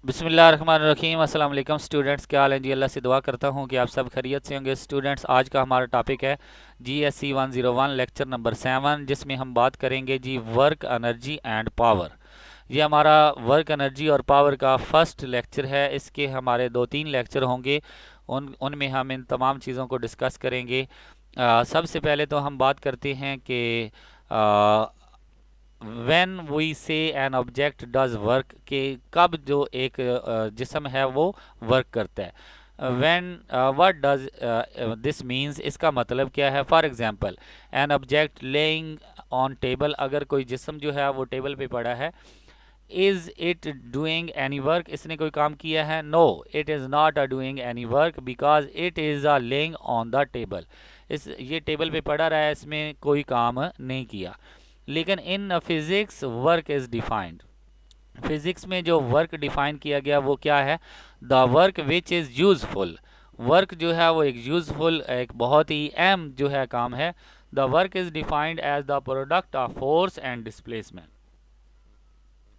बिस्मिल्लाहिर्रहमानिर्रहीम। अस्सलाम वालेकुम स्टूडेंट्स, क्या हाल है जी। अल्लाह से दुआ करता हूँ कि आप सब खैरियत से होंगे। स्टूडेंट्स, आज का हमारा टॉपिक है GSC 101 लेक्चर नंबर 7, जिसमें हम बात करेंगे जी वर्क एनर्जी एंड पावर। ये हमारा वर्क एनर्जी और पावर का फर्स्ट लेक्चर है। इसके हमारे 2-3 लेक्चर होंगे, उनमें हम इन तमाम चीज़ों को डिस्कस करेंगे। सबसे पहले तो हम बात करते हैं कि व्हेन वी से एन ऑब्जेक्ट डज वर्क, के कब जो एक जिस्म है वो वर्क करता है। When what does this means, इसका मतलब क्या है। For example, an object laying on table, अगर कोई जिस्म जो है वो टेबल पे पड़ा है। Is it doing any work, इसने कोई काम किया है। No, it is not a doing any work because it is a laying on the table. ये टेबल पे पड़ा रहा है, इसमें कोई काम नहीं किया। लेकिन in physics work is defined, physics में जो वर्क डिफाइन किया गया वो क्या है। The work which is useful, work जो है वो एक यूज़फुल, एक बहुत ही अहम जो है काम है। The work is defined as the product of force and displacement.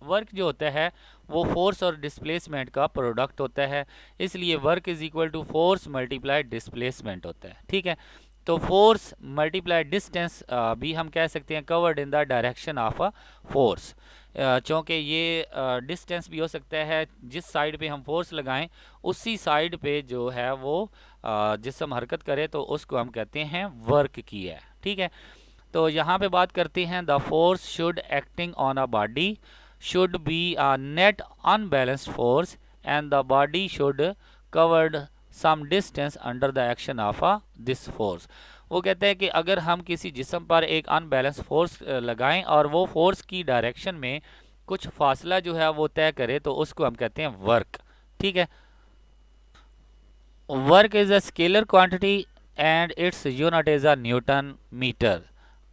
Work जो होता है वो फोर्स और डिस्प्लेसमेंट का प्रोडक्ट होता है, इसलिए work is equal to force multiply displacement होता है। ठीक है, तो फोर्स मल्टीप्लाई डिस्टेंस भी हम कह सकते हैं covered in the direction of a force. चूँकि ये डिस्टेंस भी हो सकता है, जिस साइड पे हम फोर्स लगाएं उसी साइड पे जो है वो जिसम हरकत करे तो उसको हम कहते हैं वर्क किया है। ठीक है, तो यहाँ पे बात करते हैं the force should acting on a body should be a net unbalanced force and the body should covered some distance under the action of this force। वो कहते हैं कि अगर हम किसी जिस्म पर एक अनबैलेंस फोर्स लगाएं और वो फोर्स की डायरेक्शन में कुछ फासला जो है वो तय करे तो उसको हम कहते हैं वर्क। ठीक है, work is a scalar quantity and its unit is a newton metre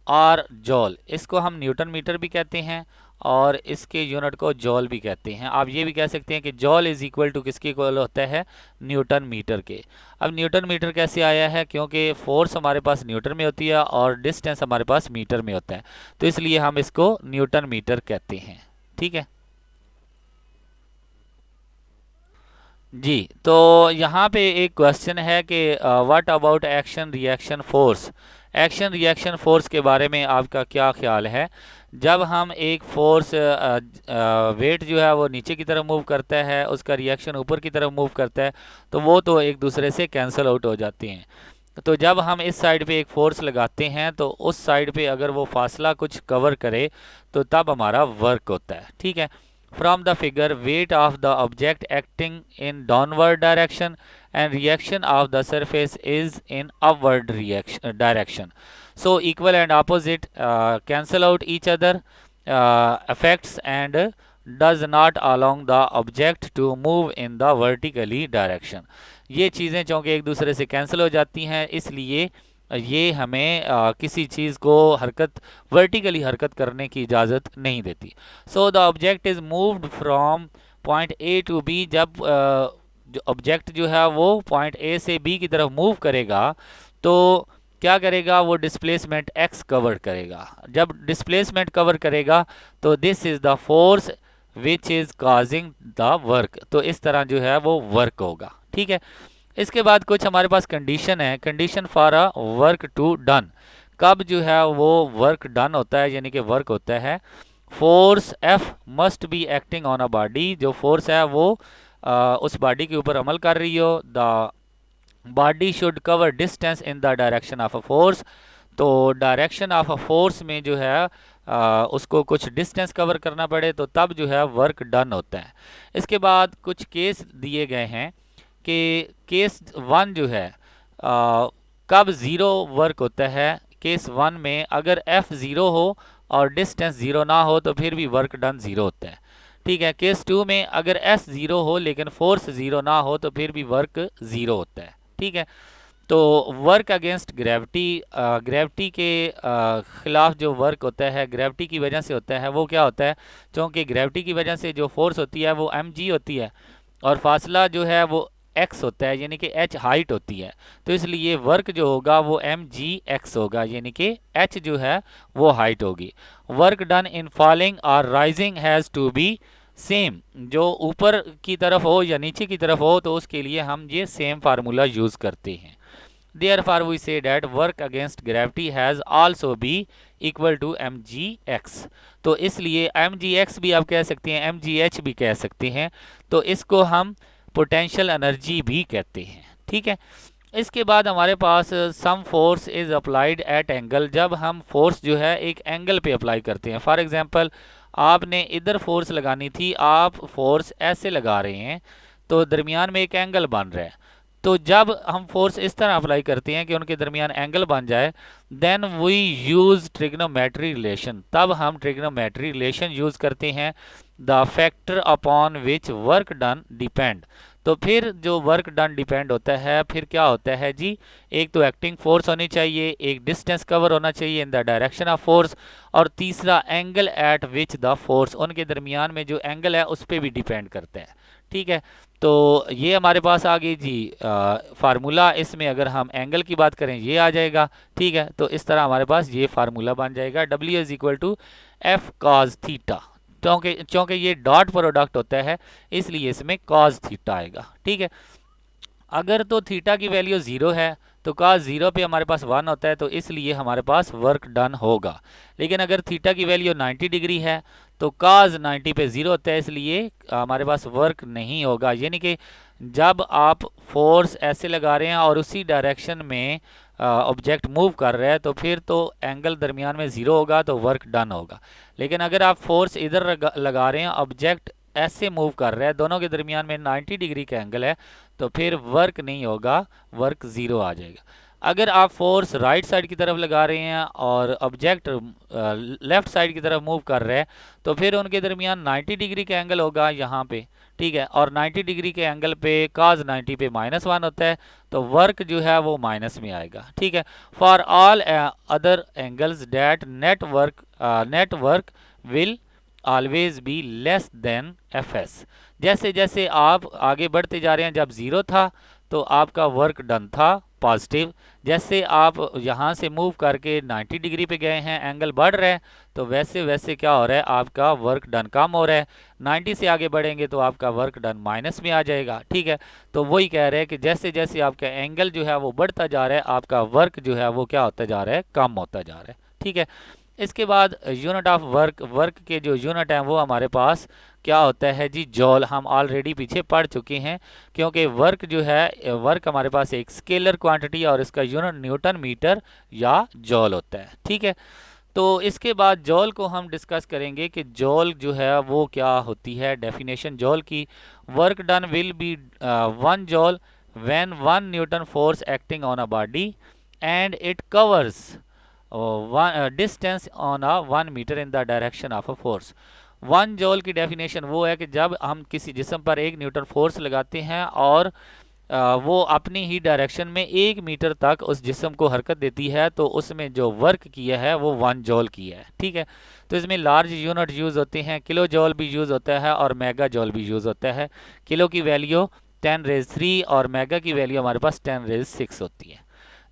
और जॉल। इसको हम न्यूटन मीटर भी कहते हैं और इसके यूनिट को जॉल भी कहते हैं। आप ये भी कह सकते हैं कि जॉल इज इक्वल टू किसके इक्वल होता है, न्यूटन मीटर के। अब न्यूटन मीटर कैसे आया है, क्योंकि फोर्स हमारे पास न्यूटन में होती है और डिस्टेंस हमारे पास मीटर में होता है, तो इसलिए हम इसको न्यूटन मीटर कहते हैं। ठीक है जी, तो यहाँ पे एक क्वेश्चन है कि what about action reaction force. Action reaction force के बारे में आपका क्या ख्याल है। जब हम एक फोर्स वेट जो है वो नीचे की तरफ मूव करता है, उसका रिएक्शन ऊपर की तरफ मूव करता है, तो वो तो एक दूसरे से कैंसिल आउट हो जाते हैं। तो जब हम इस साइड पे एक फोर्स लगाते हैं तो उस साइड पे अगर वो फासला कुछ कवर करे तो तब हमारा वर्क होता है। ठीक है, from the figure weight of the object acting in downward direction and reaction of the surface is in upward direction, so equal and opposite cancel out each other effects and does not allow the object to move in the vertically direction। ये चीज़ें चूँकि एक दूसरे से cancel हो जाती हैं, इसलिए ये हमें किसी चीज़ को हरकत वर्टिकली हरकत करने की इजाज़त नहीं देती। So the object is moved from point A to B. जब जो ऑब्जेक्ट जो है वो पॉइंट ए से बी की तरफ मूव करेगा तो क्या करेगा, वो डिस्प्लेसमेंट एक्स कवर करेगा। जब डिस्प्लेसमेंट कवर करेगा तो this is the force which is causing the work, तो इस तरह जो है वो वर्क होगा। ठीक है, इसके बाद कुछ हमारे पास कंडीशन है, condition for a work to done. कब जो है वो वर्क डन होता है, यानी कि वर्क होता है। Force F must be acting on a body, जो फोर्स है वो उस बॉडी के ऊपर अमल कर रही हो। The body should cover distance in the direction of a force, तो डायरेक्शन ऑफ अ फोर्स में जो है उसको कुछ डिस्टेंस कवर करना पड़े तो तब जो है वर्क डन होता है। इसके बाद कुछ केस दिए गए हैं कि केस वन जो है कब ज़ीरो वर्क होता है। केस वन में अगर एफ ज़ीरो हो और डिस्टेंस ज़ीरो ना हो तो फिर भी वर्क डन ज़ीरो होता है। ठीक है, केस टू में अगर एस ज़ीरो हो लेकिन फोर्स ज़ीरो ना हो तो फिर भी वर्क ज़ीरो होता है। ठीक है, तो वर्क अगेंस्ट ग्रेविटी, ग्रेविटी के ख़िलाफ़ जो वर्क होता है ग्रेविटी की वजह से होता है, वो क्या होता है, क्योंकि ग्रेविटी की वजह से जो फोर्स होती है वो एम जी होती है और फासला जो है वो एक्स होता है, यानी कि एच हाइट होती है, तो इसलिए वर्क जो होगा वो एम जी एक्स होगा, यानी कि एच जो है वो हाइट होगी। वर्क डन इन फॉलिंग और rising has to be same जो ऊपर की तरफ हो या नीचे की तरफ हो, तो उसके लिए हम ये सेम फार्मूला यूज़ करते हैं। Therefore, we say that work against gravity has also be equal to mgx। तो इसलिए mgx भी आप कह सकते हैं, mgh भी कह सकते हैं, तो इसको हम पोटेंशियल एनर्जी भी कहते हैं। ठीक है, इसके बाद हमारे पास some force is applied at angle. जब हम फोर्स जो है एक एंगल पे अप्लाई करते हैं, फॉर एग्जांपल आपने इधर फोर्स लगानी थी, आप फोर्स ऐसे लगा रहे हैं, तो दरमियान में एक एंगल बन रहा है। तो जब हम फोर्स इस तरह अप्लाई करते हैं कि उनके दरमियान एंगल बन जाए, then we use trigonometry relation. तब हम ट्रिग्नोमेट्री रिलेशन यूज करते हैं, the factor upon which work done depend. तो फिर जो वर्क डन डिपेंड होता है, फिर क्या होता है जी, एक तो एक्टिंग फोर्स होनी चाहिए, एक डिस्टेंस कवर होना चाहिए इन द डायरेक्शन ऑफ फोर्स, और तीसरा angle eight which the force, उनके दरमियान में जो एंगल है उस पर भी डिपेंड करता है। ठीक है, तो ये हमारे पास आ गई जी फार्मूला। इसमें अगर हम एंगल की बात करें ये आ जाएगा। ठीक है, तो इस तरह हमारे पास ये फार्मूला बन जाएगा, W is equal to F cos theta. क्योंकि ये डॉट प्रोडक्ट होता है, इसलिए इसमें कॉज थीटा आएगा। ठीक है, अगर तो थीटा की वैल्यू 0 है तो कॉस 0 पे हमारे पास 1 होता है, तो इसलिए हमारे पास वर्क डन होगा। लेकिन अगर थीटा की वैल्यू 90 डिग्री है तो कॉस 90 पे 0 होता है, इसलिए हमारे पास वर्क नहीं होगा। यानी कि जब आप फोर्स ऐसे लगा रहे हैं और उसी डायरेक्शन में ऑब्जेक्ट मूव कर रहा है, तो फिर तो एंगल दरमियान में 0 होगा, तो वर्क डन होगा। लेकिन अगर आप फोर्स इधर लगा रहे हैं, ऑब्जेक्ट ऐसे मूव कर रहा है, दोनों के दरमियान में 90 डिग्री का एंगल है, तो फिर वर्क नहीं होगा, वर्क 0 आ जाएगा। अगर आप फोर्स राइट साइड की तरफ लगा रहे हैं और ऑब्जेक्ट लेफ्ट साइड की तरफ मूव कर रहे हैं, तो फिर उनके दरमियान 90 डिग्री का एंगल होगा यहाँ पे। ठीक है, और 90 डिग्री के एंगल पे cos 90 पे -1 होता है, तो वर्क जो है वो माइनस में आएगा। ठीक है, for all other angles that net work will always be less than Fs। जैसे जैसे आप आगे बढ़ते जा रहे हैं, जब 0 था तो आपका वर्क डन था पॉजिटिव। जैसे आप यहाँ से मूव करके 90 डिग्री पे गए हैं, एंगल बढ़ रहा है, तो वैसे वैसे क्या हो रहा है, आपका वर्क डन कम हो रहा है। 90 से आगे बढ़ेंगे तो आपका वर्क डन माइनस में आ जाएगा। ठीक है, तो वही कह रहे हैं कि जैसे जैसे आपका एंगल जो है वो बढ़ता जा रहा है, आपका वर्क जो है वो क्या होता जा रहा है, कम होता जा रहा है। ठीक है, इसके बाद यूनिट ऑफ वर्क, वर्क के जो यूनिट हैं वो हमारे पास क्या होता है जी, जॉल। हम ऑलरेडी पीछे पढ़ चुके हैं, क्योंकि वर्क जो है, वर्क हमारे पास एक स्केलर क्वांटिटी और इसका यूनिट न्यूटन मीटर या जॉल होता है। ठीक है, तो इसके बाद जॉल को हम डिस्कस करेंगे कि जॉल जो है वो क्या होती है। डेफिनेशन जॉल की, work done will be 1 joule when 1 newton force acting on a body and it covers distance on a 1 metre in the direction of a force. 1 joule की डेफिनेशन वो है कि जब हम किसी जिस्म पर 1 न्यूटन फोर्स लगाते हैं और वो अपनी ही डायरेक्शन में 1 मीटर तक उस जिस्म को हरकत देती है, तो उसमें जो वर्क किया है वो 1 जॉल किया है। ठीक है, तो इसमें लार्ज यूनिट यूज़ होते हैं, किलो जॉल भी यूज़ होता है और मेगा जॉल भी यूज़ होता है। किलो की वैल्यू 10⁻³ और मेगा की वैल्यू हमारे पास 10⁻6 होती है।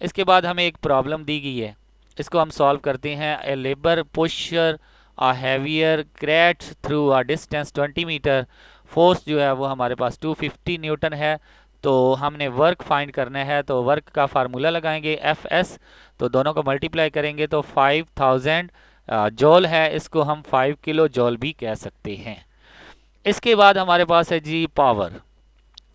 इसके बाद हमें एक प्रॉब्लम दी गई है, इसको हम सॉल्व करते हैं। A labour pusher a heavier crate through a distance 20 metre, force जो है वो हमारे पास 250 न्यूटन है। तो हमने वर्क फाइंड करना है, तो वर्क का फार्मूला लगाएंगे Fs, तो दोनों को मल्टीप्लाई करेंगे तो 5000 जॉल है, इसको हम 5 किलो जॉल भी कह सकते हैं। इसके बाद हमारे पास है जी power,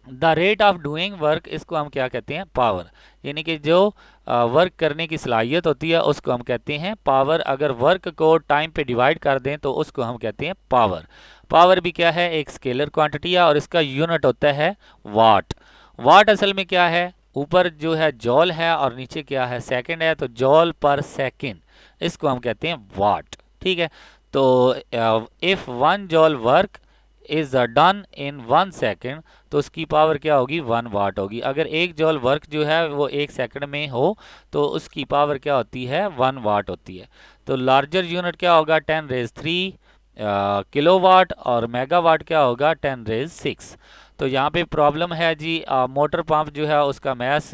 the rate of doing work, इसको हम क्या कहते हैं, पावर। यानी कि जो वर्क करने की सलाहियत होती है उसको हम कहते हैं पावर। अगर वर्क को टाइम पे डिवाइड कर दें तो उसको हम कहते हैं पावर। पावर भी क्या है, एक स्केलर क्वांटिटी है और इसका यूनिट होता है वाट। वाट असल में क्या है, ऊपर जो है जॉल है और नीचे क्या है, सेकंड है, तो जॉल पर सेकंड, इसको हम कहते हैं वाट। ठीक है, तो if 1 जॉल work is done in 1 second, तो उसकी पावर क्या होगी, 1 वाट होगी। अगर 1 जॉल वर्क जो है वो 1 सेकंड में हो तो उसकी पावर क्या होती है, 1 वाट होती है। तो लार्जर यूनिट क्या होगा, 10⁻³ किलोवाट, और मेगावाट क्या होगा, 10⁻6। तो यहाँ पे प्रॉब्लम है जी, मोटर पंप जो है उसका मैस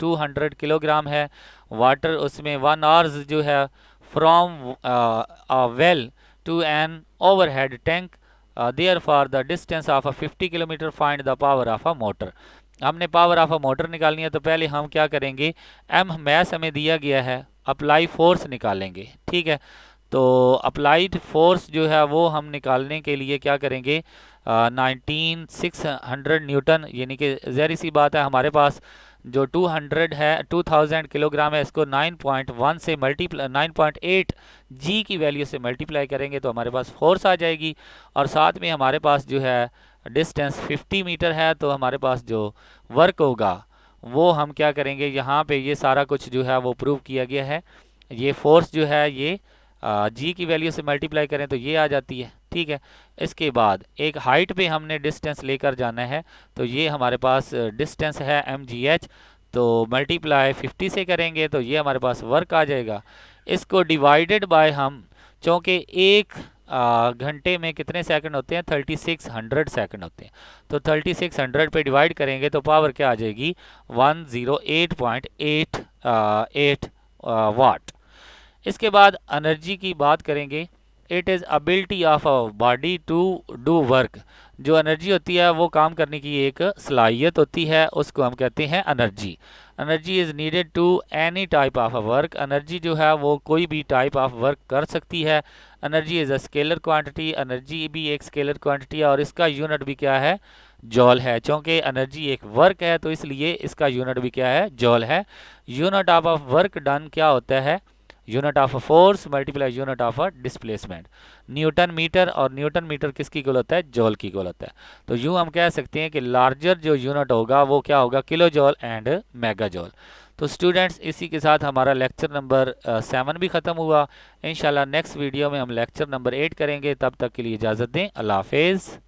200 किलोग्राम है, वाटर उसमें 1 आवर्स जो है from well to an overhead tank there for the distance of a 50 kilometre find the power of a motor. हमने पावर ऑफ अ मोटर निकालनी है, तो पहले हम क्या करेंगे, एम मैस हमें दिया गया है, अप्लाई फोर्स निकालेंगे। ठीक है, तो अप्लाइड फोर्स जो है वो हम निकालने के लिए क्या करेंगे, 19600 न्यूटन, यानी कि ज़ाहिर सी बात है हमारे पास जो 200 है 2000 किलोग्राम है, इसको 9.1 से मल्टीप्लाई 9.8 जी की वैल्यू से मल्टीप्लाई करेंगे तो हमारे पास फोर्स आ जाएगी। और साथ में हमारे पास जो है डिस्टेंस 50 मीटर है, तो हमारे पास जो वर्क होगा वो हम क्या करेंगे, यहाँ पे ये सारा कुछ जो है वो प्रूव किया गया है। ये फोर्स जो है ये जी की वैल्यू से मल्टीप्लाई करें तो ये आ जाती है। ठीक है, इसके बाद एक हाइट पे हमने डिस्टेंस लेकर जाना है, तो ये हमारे पास डिस्टेंस है mgh, तो मल्टीप्लाई 50 से करेंगे तो ये हमारे पास वर्क आ जाएगा। इसको डिवाइडेड बाय हम, चूँकि एक घंटे में कितने सेकंड होते हैं, 3600 सेकंड होते हैं, तो 3600 पे डिवाइड करेंगे तो पावर क्या आ जाएगी, 108.88 वाट। इसके बाद एनर्जी की बात करेंगे। It is ability of a body to do work. जो एनर्जी होती है वो काम करने की एक सलाहियत होती है, उसको हम कहते हैं energy. Energy is needed to any type of a work. Energy जो है वो कोई भी टाइप ऑफ वर्क कर सकती है। Energy is a scalar quantity. Energy भी एक स्केलर क्वांटिटी है और इसका यूनिट भी क्या है, जॉल है। चूँकि एनर्जी एक वर्क है तो इसलिए इसका यूनिट भी क्या है, जॉल है। Unit of a work done क्या होता है, unit of a force multiply unit of a displacement. Newton metre, और न्यूटन मीटर किसकी इक्वल होता है, जॉल की इक्वल होता है। तो यूँ हम कह सकते हैं कि लार्जर जो यूनिट होगा वो क्या होगा, किलो जॉल एंड मेगा जॉल। तो स्टूडेंट्स इसी के साथ हमारा लेक्चर नंबर 7 भी ख़त्म हुआ। इंशाल्लाह नेक्स्ट वीडियो में हम लेक्चर नंबर 8 करेंगे। तब तक के लिए इजाज़त दें, अल्लाह हाफिज़।